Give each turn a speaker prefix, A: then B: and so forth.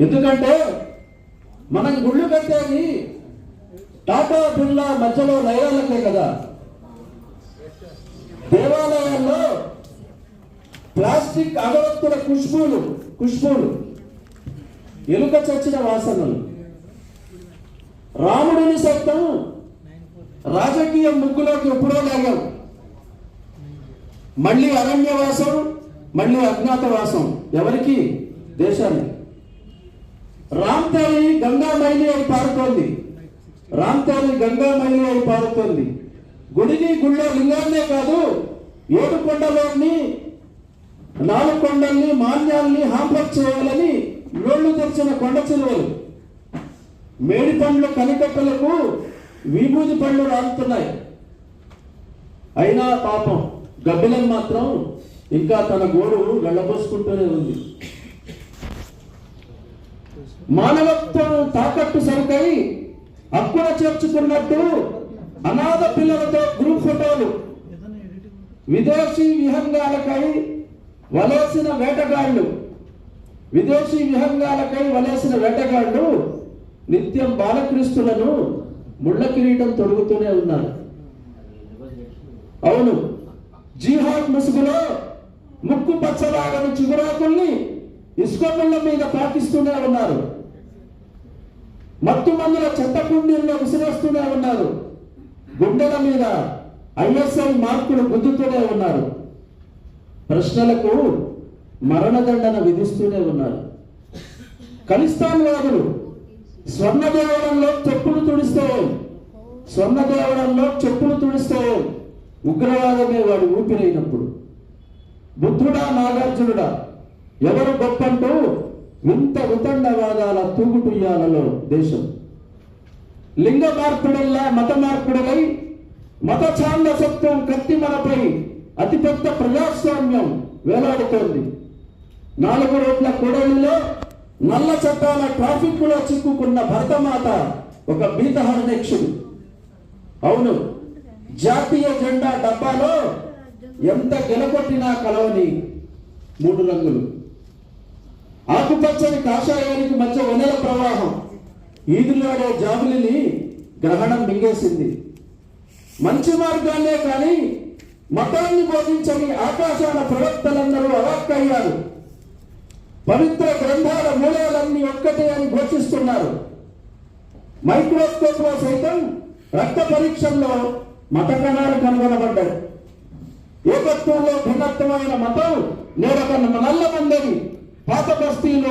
A: ఎందుకంటే మనం గుళ్ళు కట్టేది టాటా బిర్లా మధ్యలో లయాలకే కదా. దేవాలయాల్లో ప్లాస్టిక్ అగరత్తుల ఖుష్బూలు ఎలుక చచ్చిన వాసనలు. రాముడిని సైతం రాజకీయ ముగ్గులోకి ఎప్పుడో లాగాం. మళ్ళీ అరణ్యవాసం, మళ్ళీ అజ్ఞాతవాసం. ఎవరికి? దేశానికి. రామ్తేరి గంగామైలి అని పారుతోంది. రామ్తేరి గంగామైలి అని పారుతోంది. గుడిని గుళ్ళో లింగాన్నే కాదు, 7 కొండలోని 4 కొండల్ని మాన్యాల్ని హాంపర్ చేయాలని నోళ్లు తెరిచిన కొండ చిలువలు. మేడి పండ్లు కనికట్టలకు విభూది పళ్ళు రాలుతున్నాయి. అయినా పాపం గబ్బిలం మాత్రం ఇంకా తన గోడు వెళ్ళబోసుకుంటూనే ఉంది. మానవత్వం తాకట్టు సరుకై హక్కున చేర్చుకున్నట్టు అనాథ పిల్లలతో గ్రూప్ ఫోటోలు. విదేశీ విహంగాలకై వలేసిన వేటగాళ్ళు నిత్యం బాలక్రీస్తులను ముళ్ళ కిరీటం తొడుగుతూనే ఉన్నారు. అవును, జిహాద్ ముసుగులో ముక్కు పచ్చలాగని చిగురాకుల్ని ఇసుక ముళ్ళ మీద పాకిస్తూనే ఉన్నారు. మత్తు మందుల చెత్త కుండీల్లో విసిరేస్తూనే ఉన్నారు. గుండెల మీద ISI మార్కులు గుద్దుతూనే ఉన్నారు. ప్రశ్నలకు మరణదండన విధిస్తూనే ఉన్నారు. ఖలిస్తాన్ వాదులు స్వర్ణదేవరంలో చెప్పులు తుడిస్తే ఉగ్రవాదమే వాడు ఊపిరైనప్పుడు. బుద్ధుడా నాగార్జునుడా ఎవరు గొప్పంటూ వింత వితండవాదాల తూగుటుయ్యాలలో దేశం. లింగ మార్పుడల్లా మత మార్పుడలై మత ఛాందసత్వం కత్తి మనపై అతిపెద్ద ప్రజాస్వామ్యం వేలాడుతోంది. 4 రోడ్ల కూడలిలో నల్ల చట్టాల ట్రాఫిక్ లో చిక్కుకున్న భరతమాత ఒక బీతహరణేక్షుడు. అవును, జాతీయ జెండా డబ్బాలో ఎంత గెలకొట్టినా కలవని 3 రంగులు. ఆకుపచ్చని కాషాయానికి మధ్య వనెల ప్రవాహం. ఈదులాడే జాబులిని గ్రహణం మింగేసింది. మంచి మార్గాన్నే కానీ మతాన్ని బోధించని ఆకాశాల ప్రవక్తలందరూ అవాక్కయ్యారు. పవిత్ర గ్రంథాల మూలాలన్నీ ఒక్కటే అని ఘోషిస్తున్నారు. మైక్రోస్కోప్ లో సైతం రక్త పరీక్షల్లో మత కణాలు కనుగొనబడ్డాయి. ఏకత్వంలో భిన్నత్వమైన మతం నేడొక నల్ల మందని పాత బస్తీలో